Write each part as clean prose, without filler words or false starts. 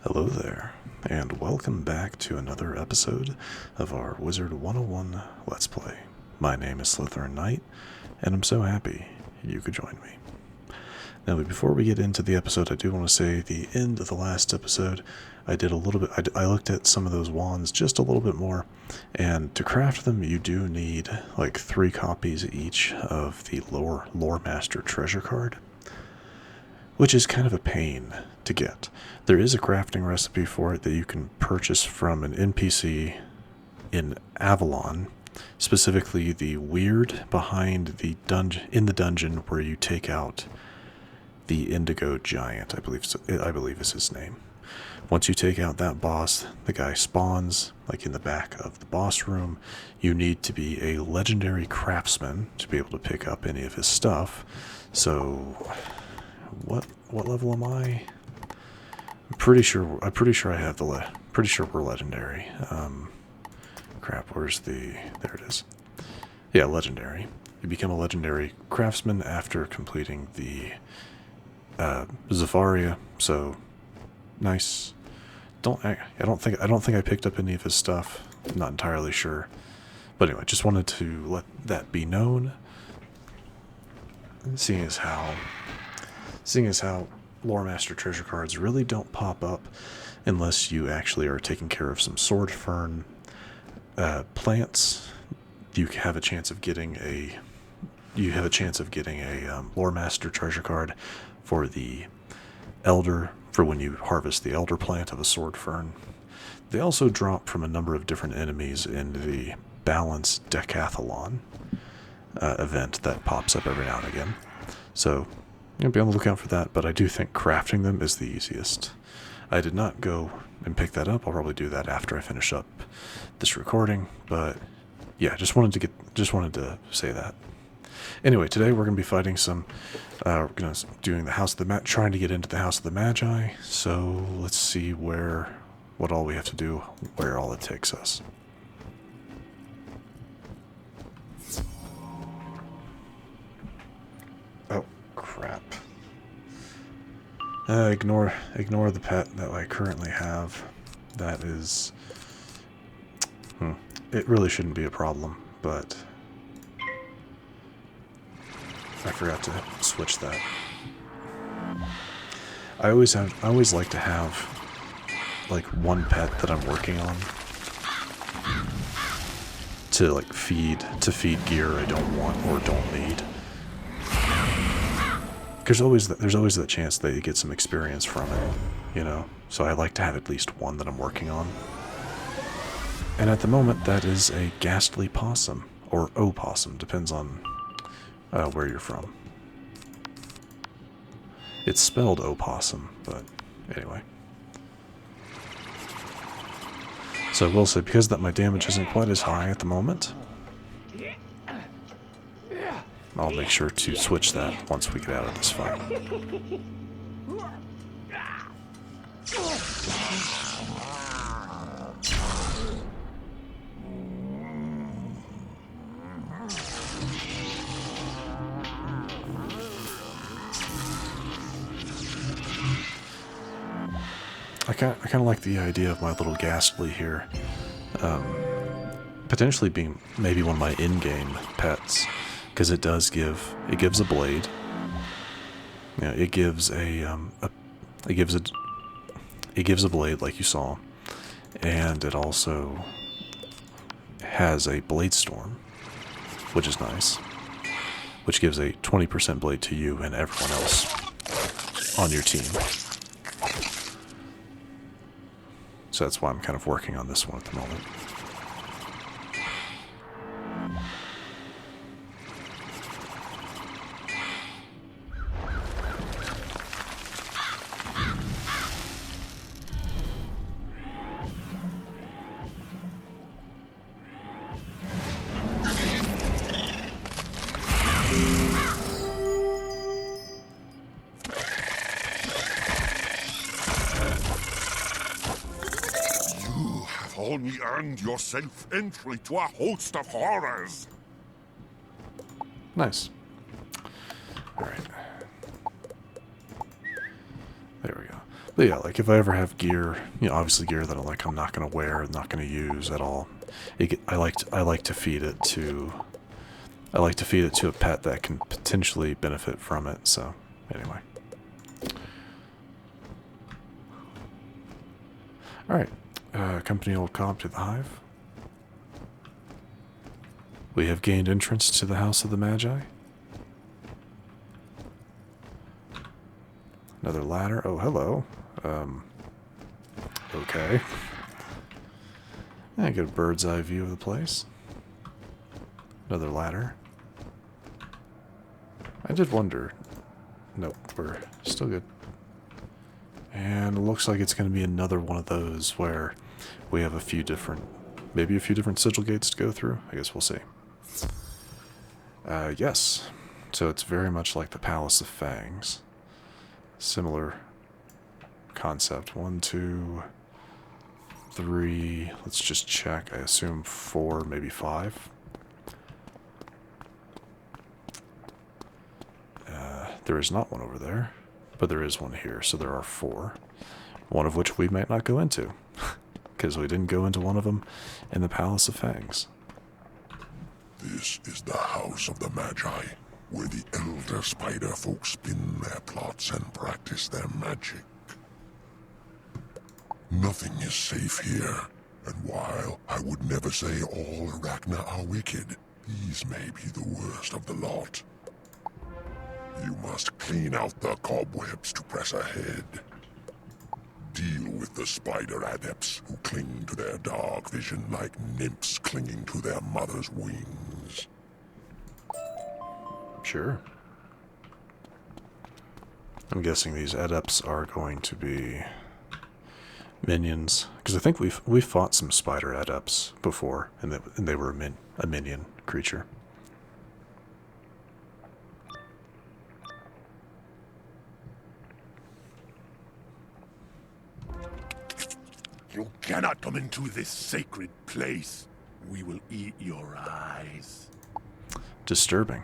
Hello there, and welcome back to another episode of our Wizard101 Let's Play. My name is SlytherinKnight, and I'm so happy you could join me. Now, before we get into the episode, I do want to say the end of the last episode, I did a little bit, I looked at some of those wands just a little bit more, and to craft them, you do need like 3 copies each of the Lore Master treasure card, which is kind of a pain to get. There is a crafting recipe for it that you can purchase from an NPC in Avalon, specifically the weird behind the dungeon where you take out the Indigo Giant, I believe is his name. Once you take out that boss, the guy spawns like in the back of the boss room. You need to be a legendary craftsman to be able to pick up any of his stuff. So what level am I? I'm pretty sure I have pretty sure we're legendary. Crap, where's there it is. Yeah, legendary. You become a legendary craftsman after completing the Zafaria, so nice. I don't think I picked up any of his stuff. I'm not entirely sure. But anyway, just wanted to let that be known. Seeing as how Lore Master treasure cards really don't pop up unless you actually are taking care of some sword fern plants. You have a chance of getting a Lore Master treasure card for the elder, for when you harvest the elder plant of a sword fern. They also drop from a number of different enemies in the Balance Decathlon event that pops up every now and again. So you'll be on the lookout for that, but I do think crafting them is the easiest. I did not go and pick that up. I'll probably do that after I finish up this recording, but yeah, just wanted to say that. Anyway, today we're going to be fighting trying to get into the House of the Magi, so let's see what all we have to do, where all it takes us. Oh, crap. Ignore the pet that I currently have. That is... It really shouldn't be a problem, but I forgot to switch that. I always like to have like one pet that I'm working on to feed gear I don't want or don't need. There's always that chance that you get some experience from it, you know. So I like to have at least one that I'm working on. And at the moment, that is a ghastly possum or opossum, depends on where you're from. It's spelled opossum, but anyway. So I will say, because that my damage isn't quite as high at the moment, I'll make sure to switch that once we get out of this fight. I kind of like the idea of my little ghastly here, potentially being maybe one of my in-game pets, because it gives a blade. Yeah, it gives a blade like you saw, and it also has a blade storm, which is nice, which gives a 20% blade to you and everyone else on your team. So that's why I'm kind of working on this one at the moment. Only earned yourself entry to a host of horrors. Nice. Alright. There we go. But yeah, like if I ever have gear, obviously gear that I'm not gonna wear, not gonna use at all. I like to feed it to a pet that can potentially benefit from it. So anyway, all right. Company will come up to the hive. We have gained entrance to the House of the Magi. Another ladder. Oh, hello. Okay. I get a bird's eye view of the place. Another ladder. I did wonder. Nope, we're still good. And it looks like it's going to be another one of those where we have maybe a few different sigil gates to go through. I guess we'll see. Yes. So it's very much like the Palace of Fangs. Similar concept. 1, 2, 3. Let's just check. I assume 4, maybe 5. There is not one over there, but there is one here, so there are 4. One of which we might not go into, because we didn't go into one of them in the Palace of Fangs. This is the House of the Magi, where the Elder Spider folk spin their plots and practice their magic. Nothing is safe here, and while I would never say all Arachna are wicked, these may be the worst of the lot. You must clean out the cobwebs to press ahead. Deal with the spider adepts who cling to their dark vision like nymphs clinging to their mother's wings. Sure. I'm guessing these adepts are going to be minions, because I think we've fought some spider adepts before, and they were a minion creature. You cannot come into this sacred place. We will eat your eyes. Disturbing.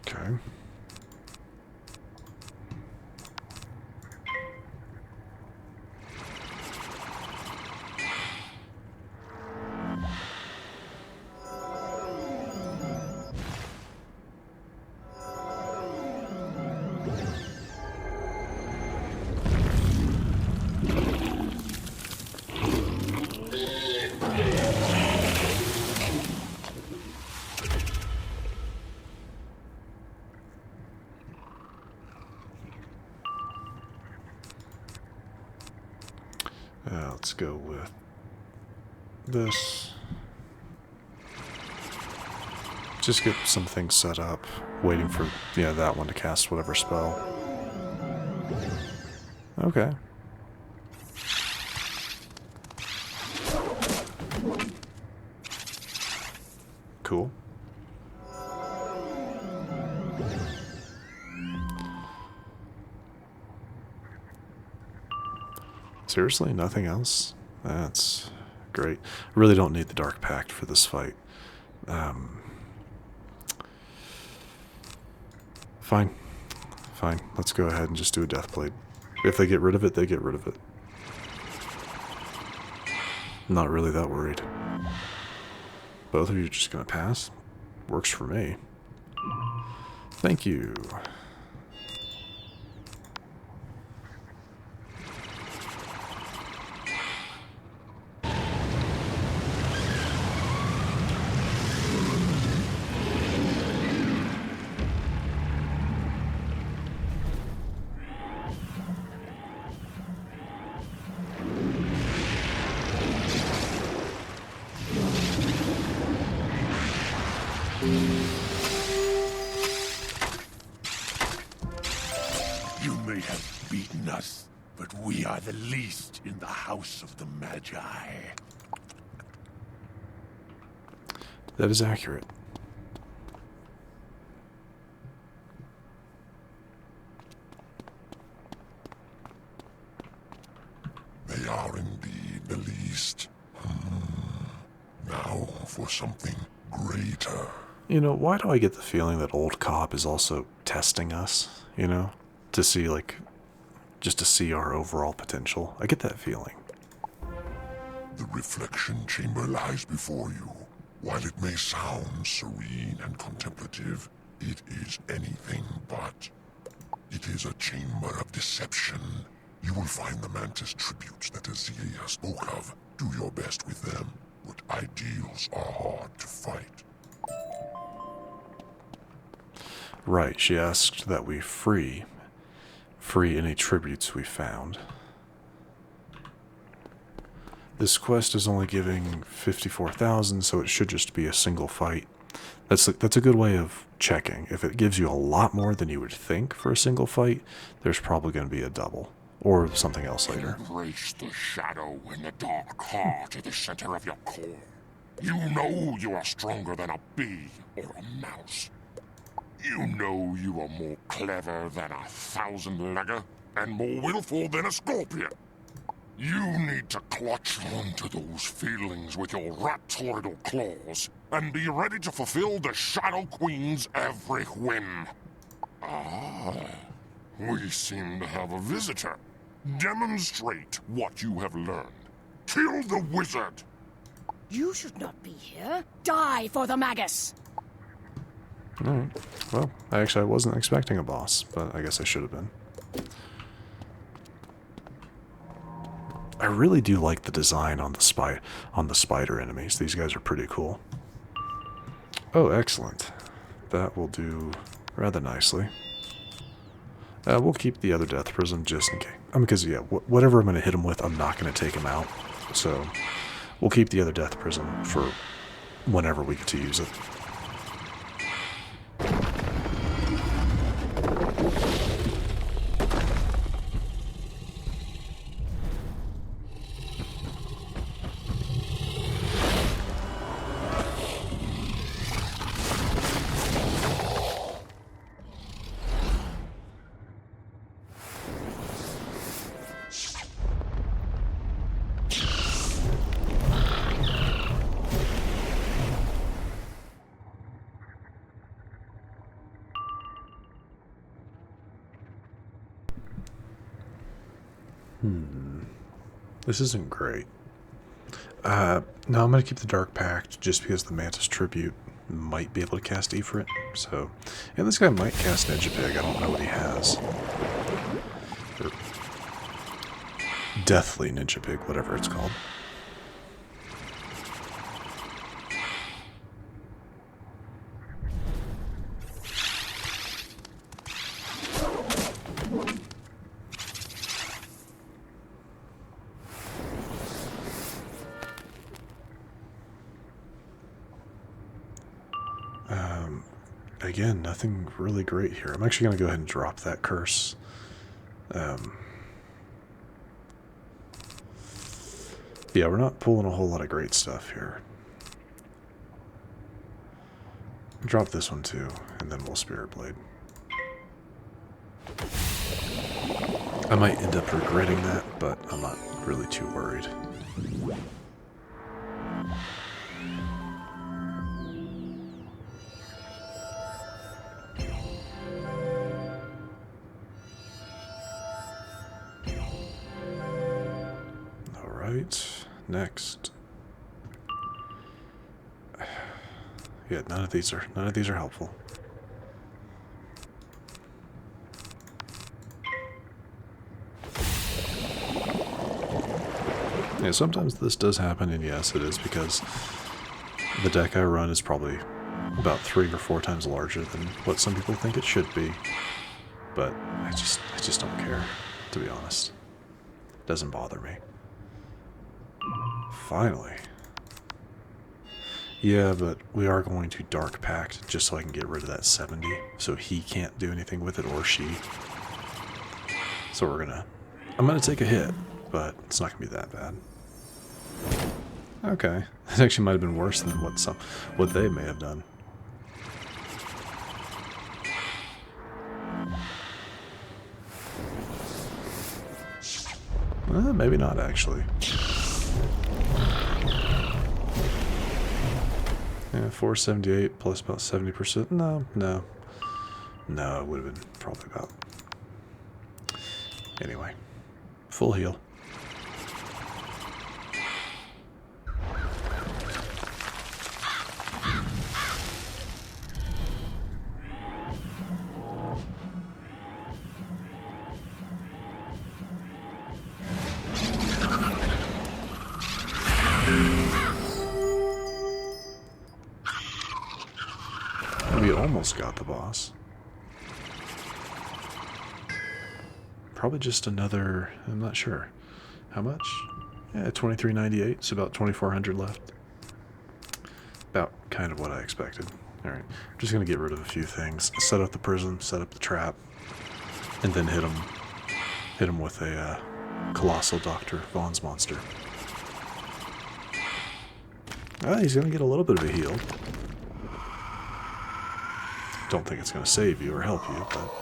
Okay. Let's go with this. Just get some things set up, waiting for that one to cast whatever spell. Okay. Cool. Seriously, nothing else? That's great. I really don't need the Dark Pact for this fight. Fine. Fine. Let's go ahead and just do a Deathblade. If they get rid of it, they get rid of it. I'm not really that worried. Both of you are just gonna pass? Works for me. Thank you. You may have beaten us, but we are the least in the House of the Magi. That is accurate. They are indeed the least. for something greater. You know, why do I get the feeling that Old Cop is also testing us, you know? To see, like, just to see our overall potential. I get that feeling. The reflection chamber lies before you. While it may sound serene and contemplative, it is anything but. It is a chamber of deception. You will find the Mantis tributes that Azelia spoke of. Do your best with them, but ideals are hard to fight. Right, she asked that we free any tributes we found. This quest is only giving 54,000, so it should just be a single fight. That's a good way of checking. If it gives you a lot more than you would think for a single fight, there's probably going to be a double. Or something else later. Embrace the shadow in the dark heart at the center of your core. You know you are stronger than a bee or a mouse. You know you are more clever than a thousand-legger and more willful than a scorpion. You need to clutch onto those feelings with your raptorial claws and be ready to fulfill the Shadow Queen's every whim. Ah, we seem to have a visitor. Demonstrate what you have learned. Kill the wizard! You should not be here. Die for the Magus! Alright. Well, I wasn't expecting a boss, but I guess I should have been. I really do like the design on the spider enemies. These guys are pretty cool. Oh, excellent. That will do rather nicely. We'll keep the other death prism just in case. Because, yeah, whatever I'm going to hit him with, I'm not going to take him out. So, we'll keep the other death prism for whenever we get to use it. This isn't great. No, I'm going to keep the Dark Pact just because the Mantis Tribute might be able to cast Ifrit. So, and this guy might cast Ninjapig. I don't know what he has. Or Deathly Ninjapig, whatever it's called. Again, nothing really great here. I'm actually going to go ahead and drop that curse. Yeah, we're not pulling a whole lot of great stuff here. Drop this one too, and then we'll Spirit Blade. I might end up regretting that, but I'm not really too worried. Next. Yeah, none of these are helpful. Yeah, sometimes this does happen, and yes, it is because the deck I run is probably about 3 or 4 times larger than what some people think it should be. But I just don't care, to be honest. It doesn't bother me. Finally. Yeah, but we are going to Dark Pact just so I can get rid of that 70, so he can't do anything with it, or she. So I'm gonna take a hit, but it's not gonna be that bad. Okay, it actually might have been worse than what they may have done. Maybe not, actually. 478 plus about 70%. No, it would have been probably about. Anyway, full heal. We almost got the boss. Probably just another, I'm not sure. How much? Yeah, 2398, so about 2400 left. About kind of what I expected. Alright, I'm just going to get rid of a few things. Set up the prism, set up the trap, and then hit him with a colossal Dr. Vaughn's monster. Ah, he's going to get a little bit of a heal. Don't think it's going to save you or help you, but...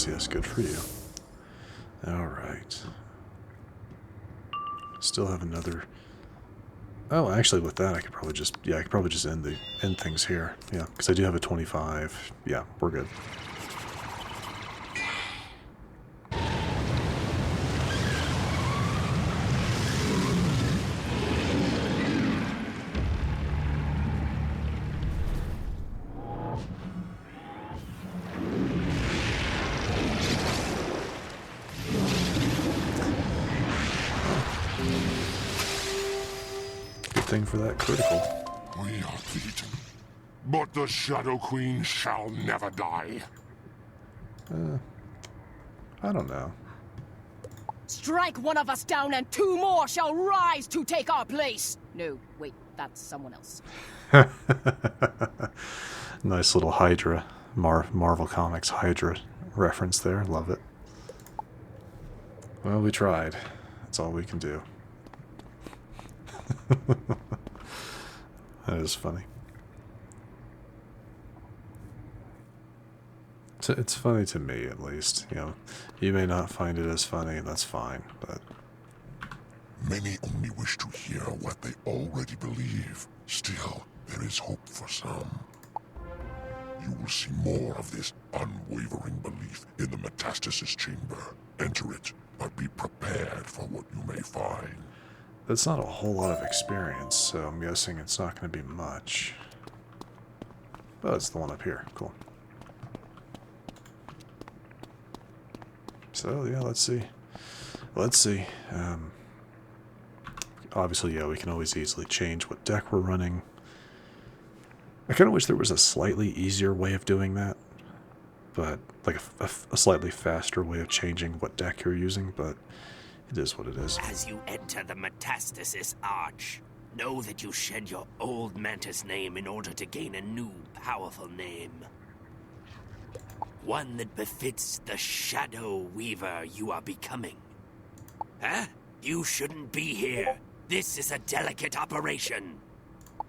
Yes, good for you. Alright. Still have another... Oh, actually with that I could probably just... Yeah, I could probably just end things here. Yeah, because I do have a 25. Yeah, we're good. Thing for that critical. We are beaten, but the Shadow Queen shall never die. I don't know. Strike one of us down and two more shall rise to take our place. No, wait, that's someone else. Nice little Hydra, Marvel Comics Hydra reference there. Love it. Well, we tried. That's all we can do. That is funny. It's funny to me, at least. You know, you may not find it as funny, and that's fine, but... Many only wish to hear what they already believe. Still, there is hope for some. You will see more of this unwavering belief in the Metastasis Chamber. Enter it, but be prepared for what you may find. That's not a whole lot of experience, so I'm guessing it's not going to be much. Oh, it's the one up here. Cool. So, yeah, let's see. Obviously, yeah, we can always easily change what deck we're running. I kind of wish there was a slightly easier way of doing that. But, like a slightly faster way of changing what deck you're using, but... It is what it is. As you enter the Metastasis Arch, know that you shed your old Mantis name in order to gain a new, powerful name. One that befits the Shadow Weaver you are becoming. Huh? You shouldn't be here. This is a delicate operation.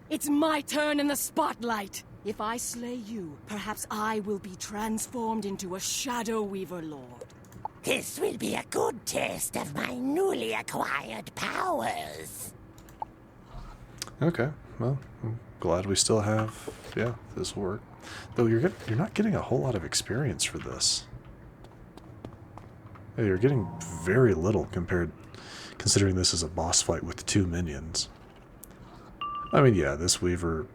It's my turn in the spotlight. If I slay you, perhaps I will be transformed into a Shadow Weaver Lord. This will be a good taste of my newly acquired powers. Okay, well, I'm glad we still have, yeah, this will work. Though you're not getting a whole lot of experience for this. Yeah, you're getting very little considering this is a boss fight with 2 minions. I mean, yeah, this Weaver,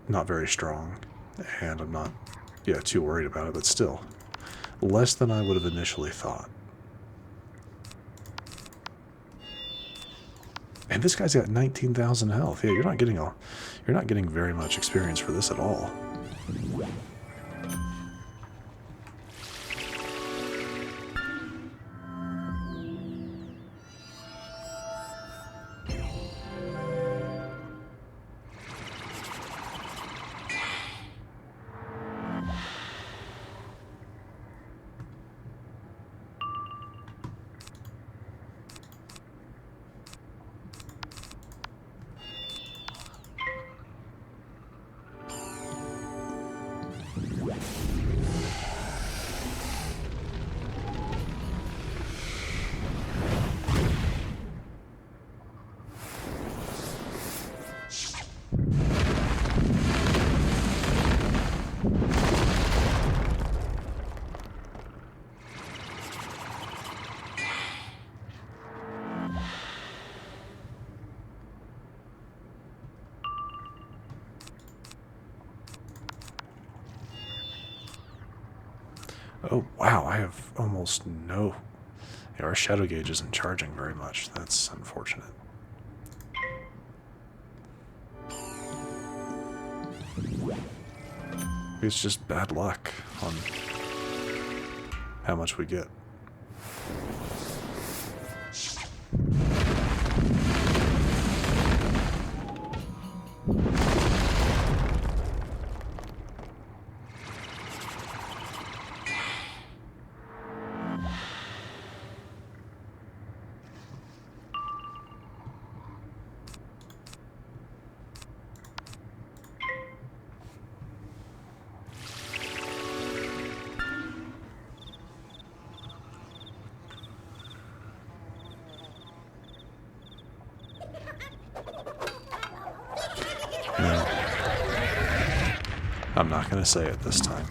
not very strong, and I'm not, yeah, too worried about it, but still. Less than I would have initially thought. And this guy's got 19,000 health. Yeah, you're not getting very much experience for this at all. Oh, wow, I have almost no... Yeah, our shadow gauge isn't charging very much. That's unfortunate. It's just bad luck on how much we get. No. I'm not going to say it this time.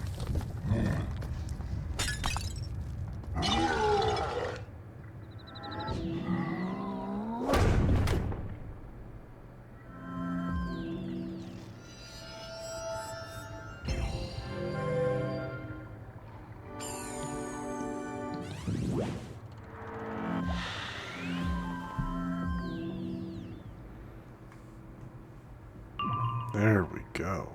There we go.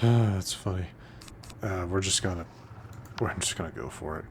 That's funny. We're just gonna go for it.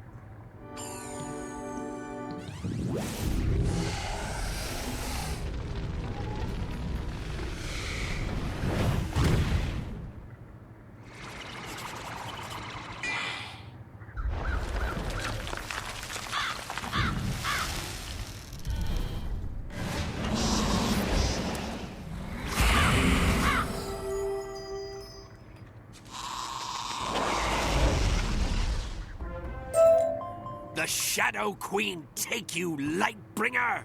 The Shadow Queen take you, Lightbringer!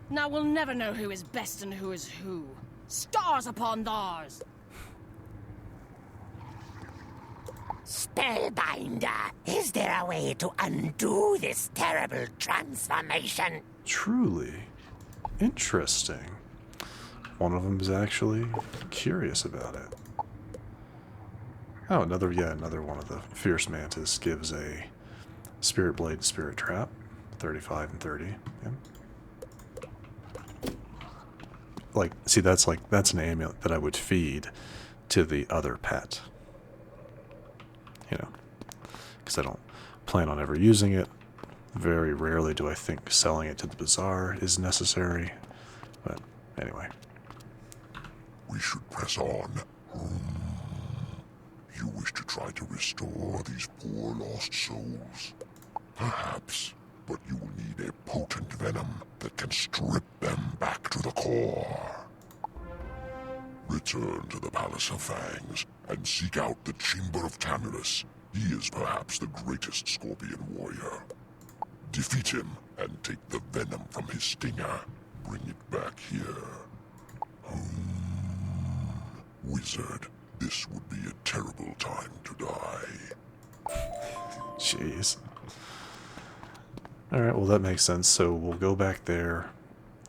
Now we'll never know who is best and who is who. Stars upon thars! Spellbinder, is there a way to undo this terrible transformation? Truly interesting. One of them is actually curious about it. Oh, another one of the Fierce Mantis gives a Spirit Blade Spirit Trap, 35 and 30. Yeah. Like, see, that's an amulet that I would feed to the other pet. You know, because I don't plan on ever using it. Very rarely do I think selling it to the bazaar is necessary. But anyway. We should press on. You wish to try to restore these poor lost souls? Perhaps, but you will need a potent venom that can strip them back to the core. Return to the Palace of Fangs and seek out the Chamber of Tamulus. He is perhaps the greatest scorpion warrior. Defeat him and take the venom from his stinger. Bring it back here. Wizard, this would be a terrible time to die. Jeez. Alright, well that makes sense. So we'll go back there,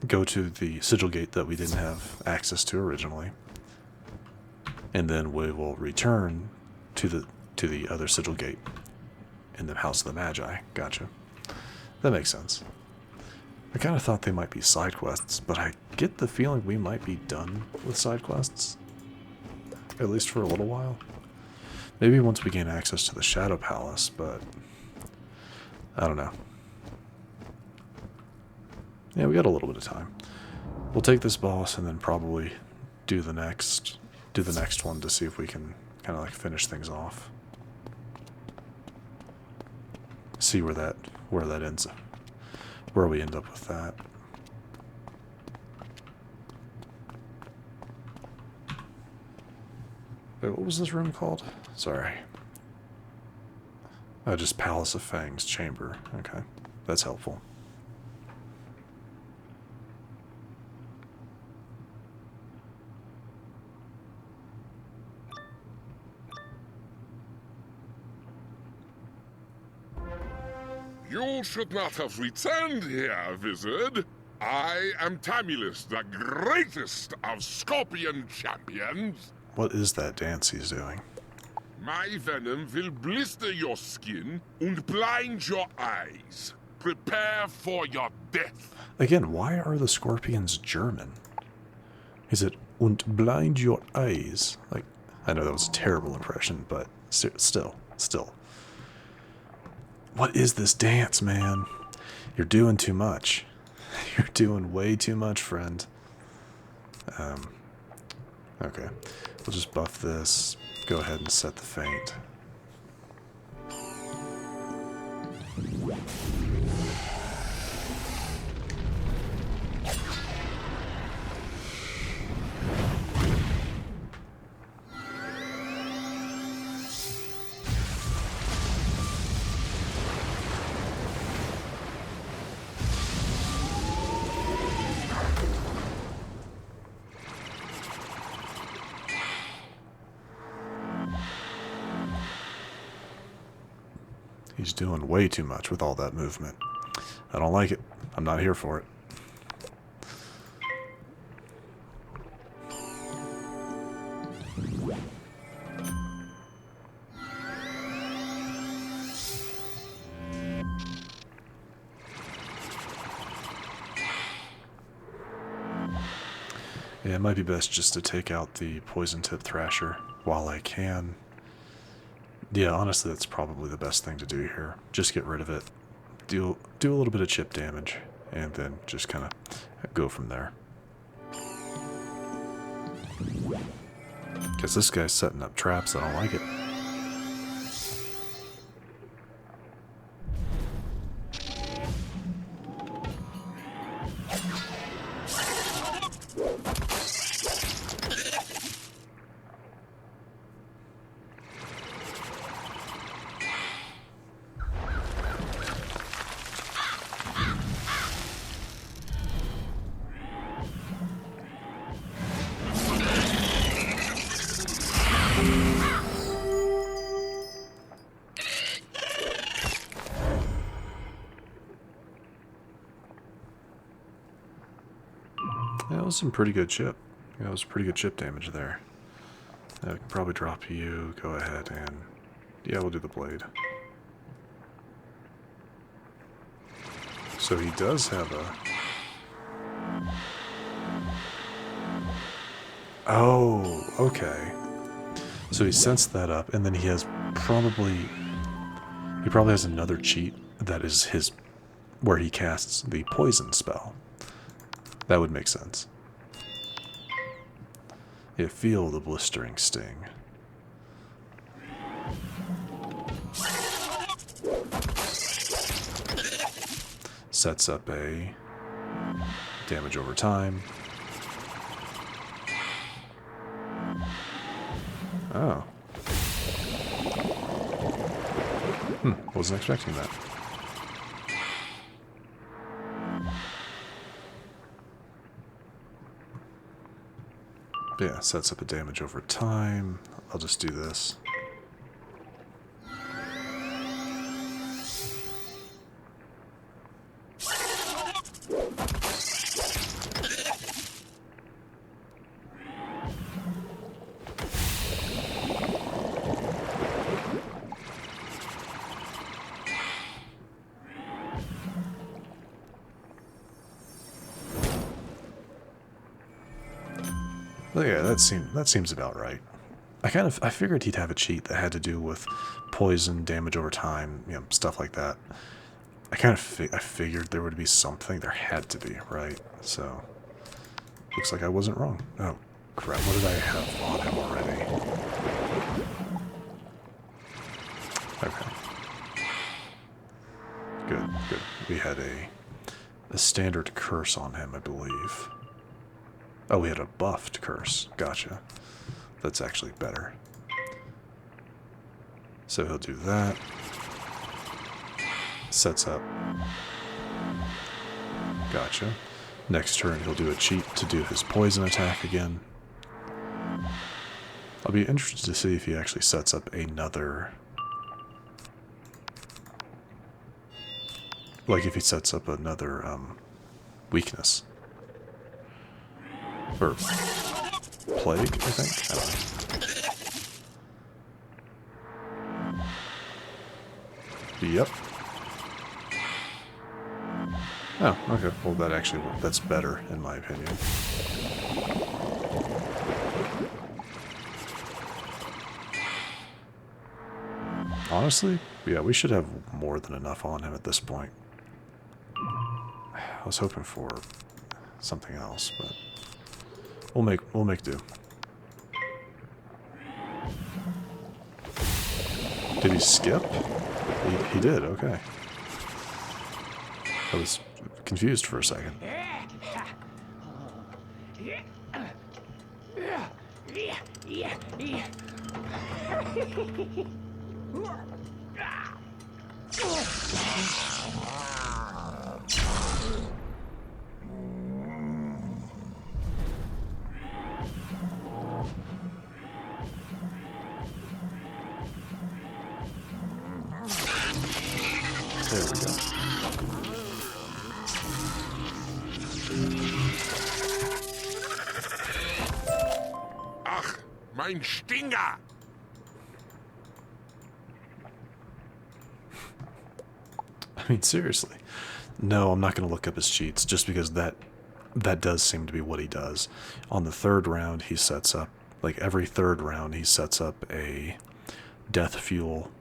go to the sigil gate that we didn't have access to originally, and then we will return to the other sigil gate in the House of the Magi. Gotcha. That makes sense. I kind of thought they might be side quests, but I get the feeling we might be done with side quests, at least for a little while. Maybe once we gain access to the Shadow Palace, but I don't know. Yeah, we got a little bit of time. We'll take this boss and then probably do the next one to see if we can kind of like finish things off. See where that ends up. Where we end up with that. Wait, what was this room called? Sorry. Oh, just Palace of Fangs Chamber. Okay, that's helpful. You should not have returned here, wizard. I am Tamulus, the greatest of scorpion champions. What is that dance he's doing? My venom will blister your skin and blind your eyes. Prepare for your death. Again, why are the scorpions German? Is it "und blind your eyes"? Like, I know that was a terrible impression, but still. What is this dance, man? You're doing too much. You're doing way too much, friend. Okay. We'll just buff this. Go ahead and set the feint. He's doing way too much with all that movement. I don't like it. I'm not here for it. Yeah, it might be best just to take out the poison tip thrasher while I can. Yeah, honestly, that's probably the best thing to do here. Just get rid of it, do a little bit of chip damage, and then just kind of go from there. Because this guy's setting up traps, I don't like it. That was some pretty good chip. That was pretty good chip damage there. I can probably drop you. Go ahead and... yeah, we'll do the blade. So he does have a... oh, okay. So he sensed that up, and then he has probably... he probably has another cheat that is his... where he casts the poison spell. That would make sense. Yeah, feel the blistering sting. Sets up a damage over time. Oh. Wasn't expecting that. Yeah, sets up a damage over time. I'll just do this. yeah, that seems about right. I figured he'd have a cheat that had to do with poison, damage over time, you know, stuff like that. I figured there would be something. There had to be, right? So looks like I wasn't wrong. Oh crap! What did I have on him already? Okay. Good, good. We had a standard curse on him, I believe. Oh, we had a buffed curse. Gotcha. That's actually better. So he'll do that. Sets up. Gotcha. Next turn he'll do a cheat to do his poison attack again. I'll be interested to see if he actually sets up another... Like if he sets up another weakness. Or plague, I think? I don't know. Yep. Oh, okay. Well, that actually worked. That's better, in my opinion. Honestly, yeah, we should have more than enough on him at this point. I was hoping for something else, but we'll make do. Did he skip? He did, okay. I was confused for a second. There we go. Ach, mein Stinger! I mean, seriously. No, I'm not going to look up his cheats, just because that does seem to be what he does. On the third round, he sets up, like every third round, he sets up a death fuel,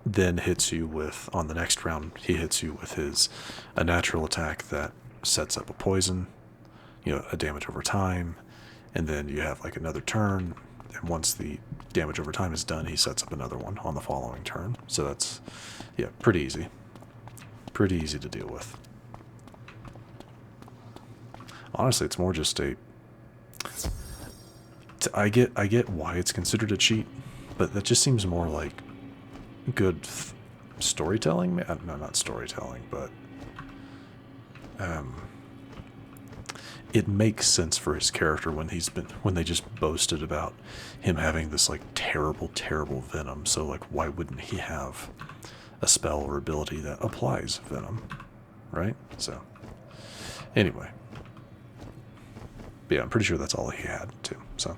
then hits you with, on the next round, he hits you with a natural attack that sets up a poison, you know, a damage over time, and then you have like another turn, and once the damage over time is done, he sets up another one on the following turn. So that's, yeah, pretty easy. Pretty easy to deal with. Honestly, it's more just I get why it's considered a cheat, but that just seems more like good storytelling. No, not storytelling, but it makes sense for his character when they just boasted about him having this like terrible venom. So like, why wouldn't he have a spell or ability that applies venom, right? So anyway, but yeah, I'm pretty sure that's all he had too. So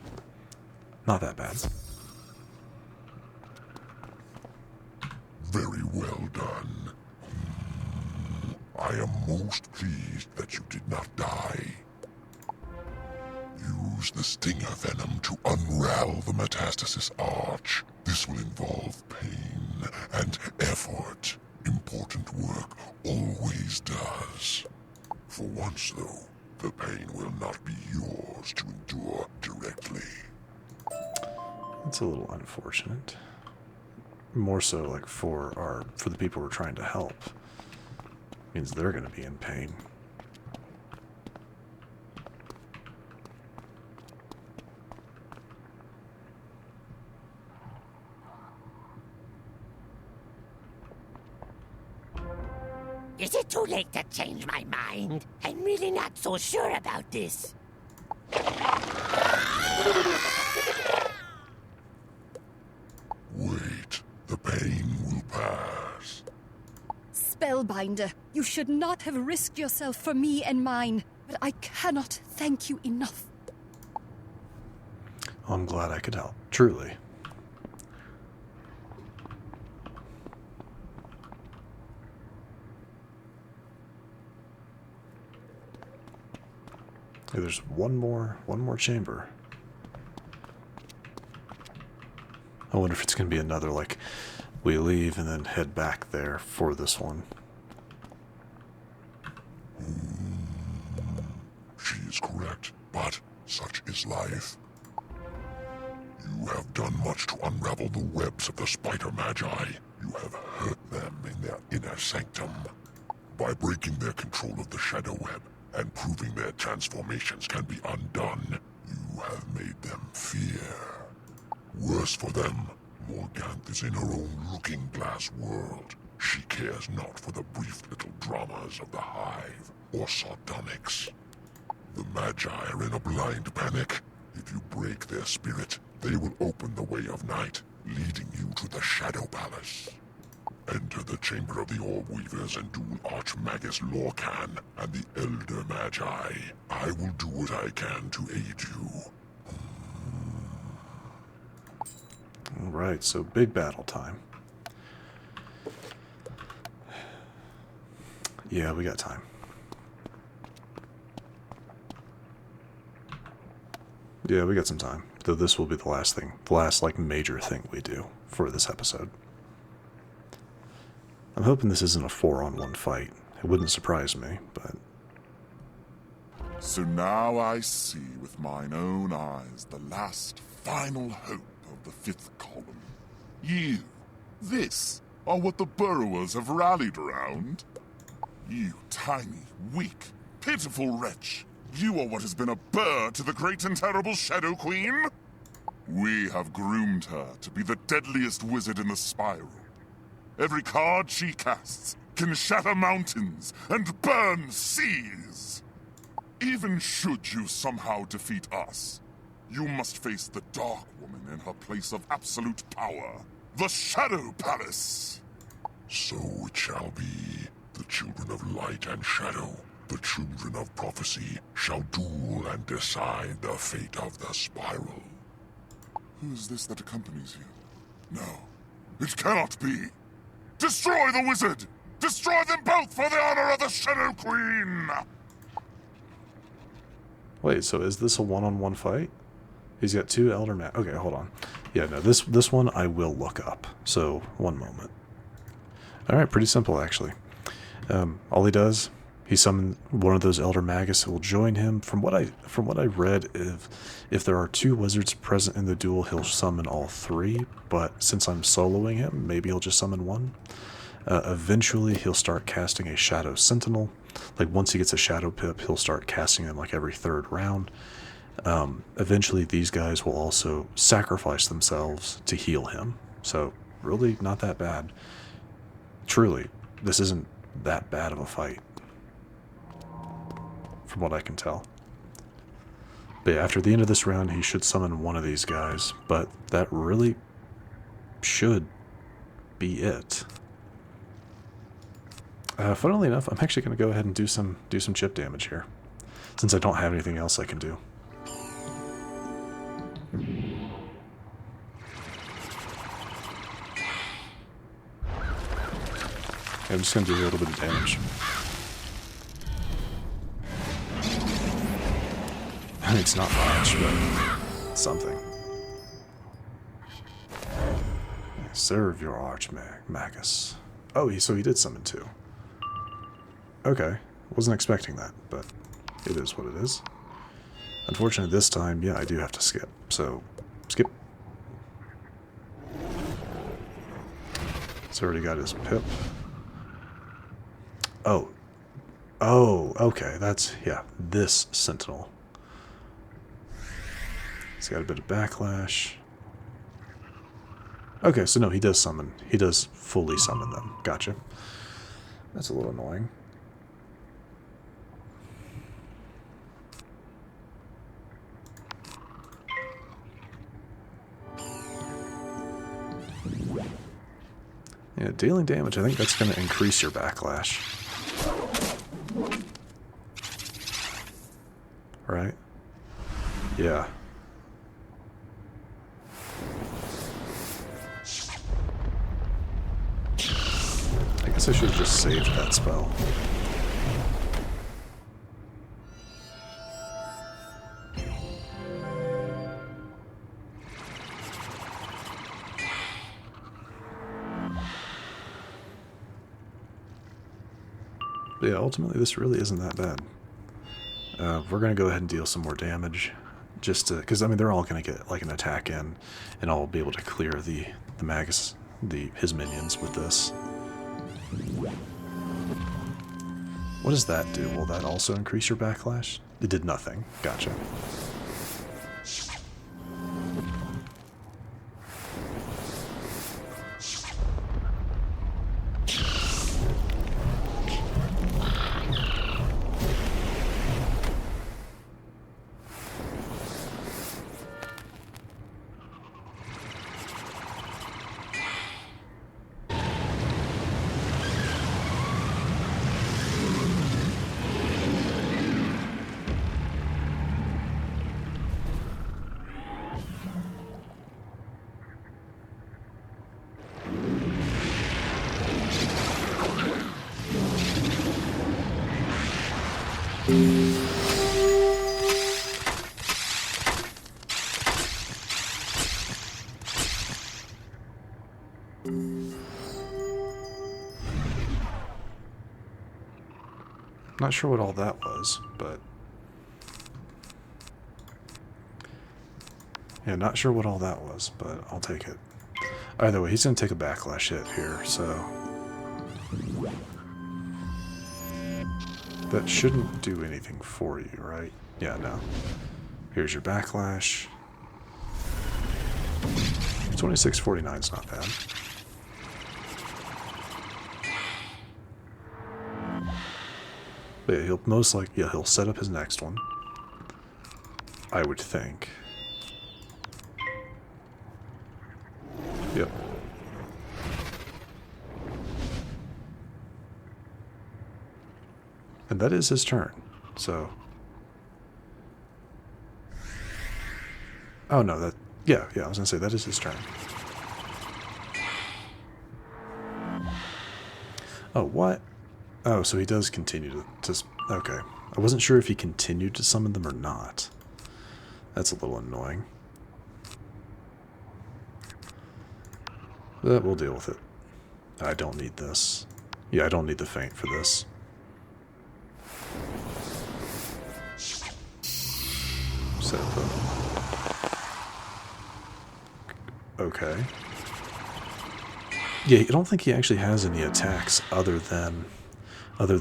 not that bad. Very well done. I am most pleased that you did not die. Use the stinger venom to unravel the metastasis arch. This will involve pain and effort. Important work always does. For once, though, the pain will not be yours to endure directly. That's a little unfortunate. More so like for the people we're trying to help. Means they're going to be in pain. Is it too late to change my mind? I'm really not so sure about this. Wait, the pain will pass. Spellbinder, you should not have risked yourself for me and mine, but I cannot thank you enough. I'm glad I could help, truly. Okay, there's one more chamber. I wonder if it's going to be another, like, we leave and then head back there for this one. She is correct, but such is life. You have done much to unravel the webs of the spider magi. You have hurt them in their inner sanctum. By breaking their control of the shadow web and proving their transformations can be undone, you have made them fear. Worse for them, Morganth is in her own looking-glass world. She cares not for the brief little dramas of the Hive or Sardonyx. The Magi are in a blind panic. If you break their spirit, they will open the way of night, leading you to the Shadow Palace. Enter the Chamber of the Orb Weavers and duel Archmagus Lorcan and the Elder Magi. I will do what I can to aid you. Alright, so big battle time. Yeah, we got time. Yeah, we got some time. Though this will be the last thing, the last, like, major thing we do for this episode. I'm hoping this isn't a 4-on-1 fight. It wouldn't surprise me, but... So now I see with mine own eyes the last final hope of the fifth column. You, this, are what the burrowers have rallied around? You tiny, weak, pitiful wretch. You are what has been a burr to the great and terrible Shadow Queen? We have groomed her to be the deadliest wizard in the spiral. Every card she casts can shatter mountains and burn seas. Even should you somehow defeat us, you must face the Dark Woman in her place of absolute power, the Shadow Palace. So it shall be. The children of light and shadow, the children of prophecy, shall duel and decide the fate of the spiral. Who is this that accompanies you? No, it cannot be. Destroy the wizard! Destroy them both for the honor of the Shadow Queen! Wait, so is this a 1-on-1 fight? He's got 2 Elder Mag... Okay, hold on. Yeah, no, this one I will look up. So, one moment. Alright, pretty simple, actually. All he does, he summons one of those Elder Magus who will join him. From what I read, if there are 2 wizards present in the duel, he'll summon all 3. But since I'm soloing him, maybe he'll just summon 1. Eventually, he'll start casting a Shadow Sentinel. Like, once he gets a Shadow Pip, he'll start casting them like every 3rd round. Eventually, these guys will also sacrifice themselves to heal him. So, really not that bad. Truly, this isn't that bad of a fight, from what I can tell. But yeah, after the end of this round, he should summon one of these guys, but that really should be it. Funnily enough, I'm actually going to go ahead and do some chip damage here, since I don't have anything else I can do. I'm just going to do a little bit of damage. It's not much, but something. Serve your Archmagus. Oh, so he did summon 2. Okay, wasn't expecting that, but it is what it is. Unfortunately, this time, yeah, I do have to skip. So, skip. It's already got his pip. Oh, okay, that's, yeah, this Sentinel. He's got a bit of backlash. Okay, so no, he does summon. He does fully summon them. Gotcha. That's a little annoying. Yeah, dealing damage, I think that's going to increase your backlash. Right? Yeah. I guess I should have just saved that spell. yeah, ultimately this really isn't that bad. We're going to go ahead and deal some more damage. Just to, because I mean they're all going to get like an attack in, and I'll be able to clear the magus, his minions with this. What does that do? Will that also increase your backlash? It did nothing. Gotcha. Not sure what all that was, but yeah, not sure what all that was, but I'll take it. Either way, he's gonna take a backlash hit here, so that shouldn't do anything for you, right? Yeah, no. Here's your backlash. 2649 is not bad. But yeah, he'll most likely, yeah, he'll set up his next one, I would think. Yep. And that is his turn, so. Oh no, that, yeah, I was gonna say that is his turn. Oh, what? Oh, so he does continue to okay. I wasn't sure if he continued to summon them or not. That's a little annoying. But we'll deal with it. I don't need this. Yeah, I don't need the feint for this. Set up. Okay. Yeah, I don't think he actually has any attacks other than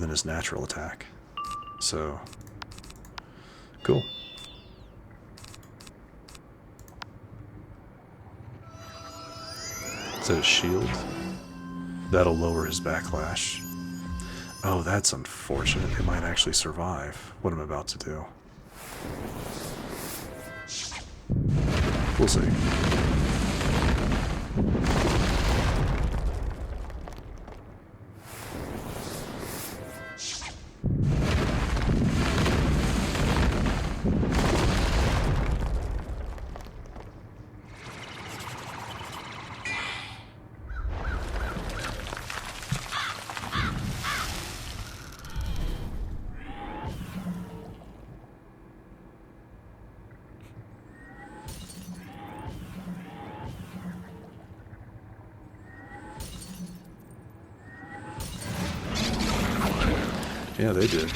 his natural attack. So, cool. Is that a shield? That'll lower his backlash. Oh, that's unfortunate. It might actually survive what I'm about to do. We'll see. Yeah, they did.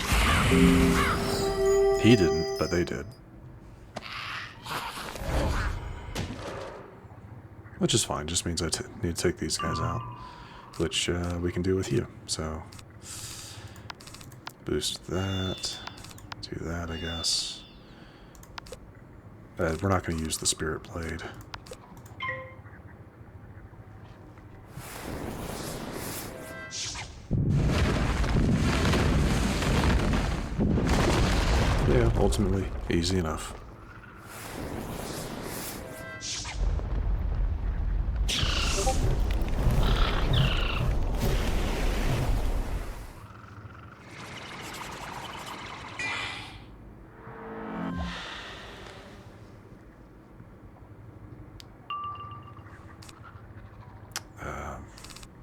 He didn't, but they did. Which is fine, just means I need to take these guys out. Which we can do with you, so... Boost that. Do that, I guess. We're not going to use the Spirit Blade. Yeah, ultimately, easy enough.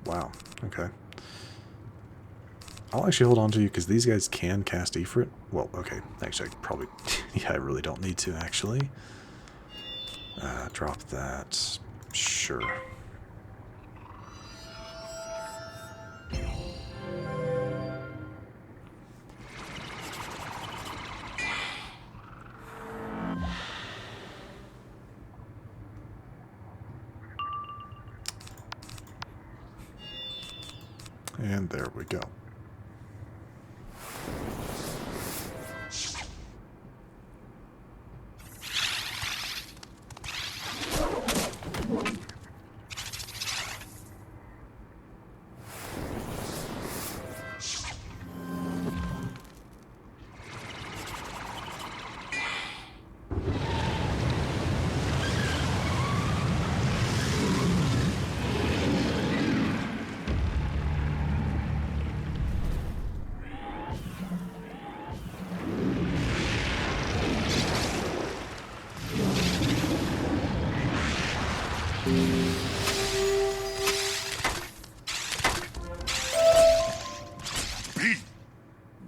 Wow, okay. I'll actually hold on to you because these guys can cast Ifrit. Well, okay, actually I probably, yeah, I really don't need to actually. Drop that, sure. And there we go.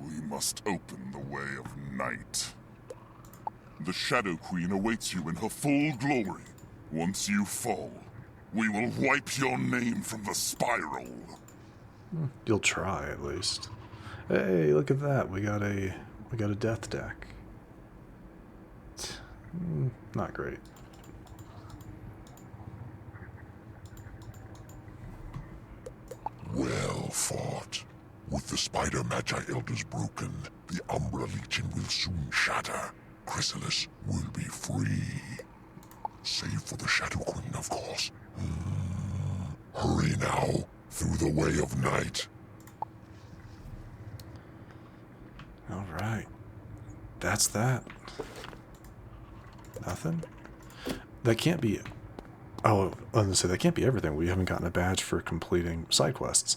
We must open the way of night. The Shadow Queen awaits you in her full glory. Once you fall, we will wipe your name from the spiral. You'll try, at least. Hey, look at that. We got a death deck. Not great. Well fought. With the Spider Magi Elders broken, the Umbra Legion will soon shatter. Khrysalis will be free. Save for the Shadow Queen, of course. Hurry now, through the way of night. Alright. That's that. Nothing? That can't be... Oh, I was going to say, that can't be everything. We haven't gotten a badge for completing side quests.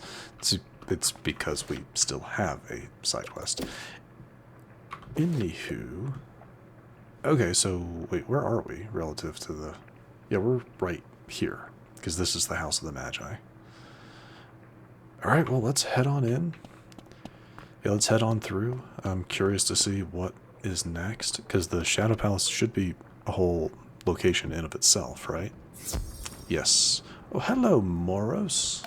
It's because we still have a side quest. Anywho... Okay, so, wait, where are we relative to the... Yeah, we're right here, because this is the House of the Magi. Alright, well, let's head on in. Yeah, let's head on through. I'm curious to see what is next, because the Shadow Palace should be a whole location in of itself, right? Yes. Oh, hello, Moros.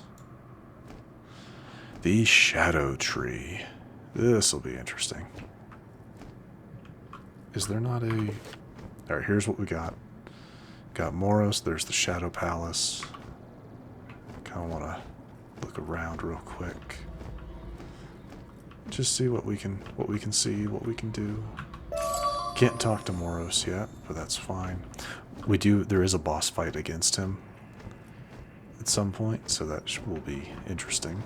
The Shadow Tree. This'll be interesting. Is there not a... Alright, here's what we got. Got Moros, there's the Shadow Palace. Kind of want to look around real quick. Just see what we can see, what we can do. Can't talk to Moros yet, but that's fine. There is a boss fight against him at some point, so that will be interesting.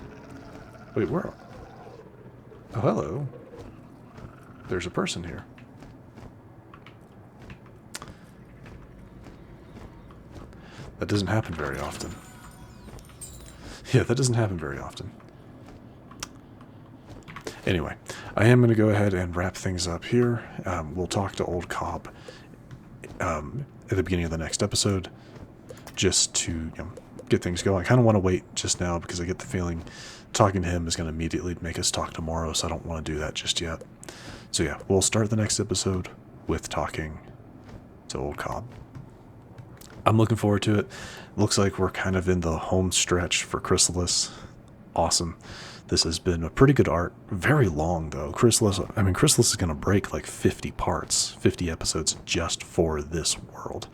Wait, where? Oh, hello. There's a person here. That doesn't happen very often. Yeah, that doesn't happen very often. Anyway, I am going to go ahead and wrap things up here. We'll talk to Old Cobb at the beginning of the next episode, just to get things going. I kind of want to wait just now because I get the feeling talking to him is going to immediately make us talk to Morrow, so I don't want to do that just yet. So yeah, we'll start the next episode with talking to Old Cobb. I'm looking forward to it. Looks like we're kind of in the home stretch for Khrysalis. Awesome. This has been a pretty good arc. Very long, though. Khrysalis is going to break like 50 parts, 50 episodes just for this world.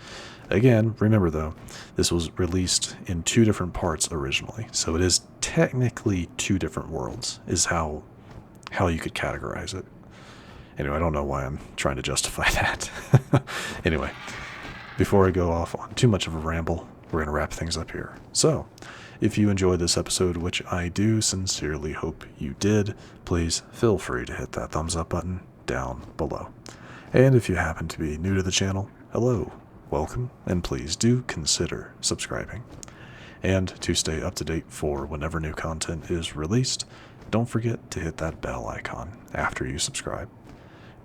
Again, remember, though, this was released in 2 different parts originally. So it is technically 2 different worlds, is how you could categorize it. Anyway, I don't know why I'm trying to justify that. Anyway, before I go off on too much of a ramble, we're going to wrap things up here. So, if you enjoyed this episode, which I do sincerely hope you did, please feel free to hit that thumbs up button down below. And if you happen to be new to the channel, hello, welcome, and please do consider subscribing. And to stay up to date for whenever new content is released, don't forget to hit that bell icon after you subscribe.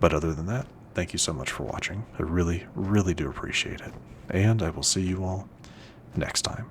But other than that, thank you so much for watching. I really, really do appreciate it. And I will see you all next time.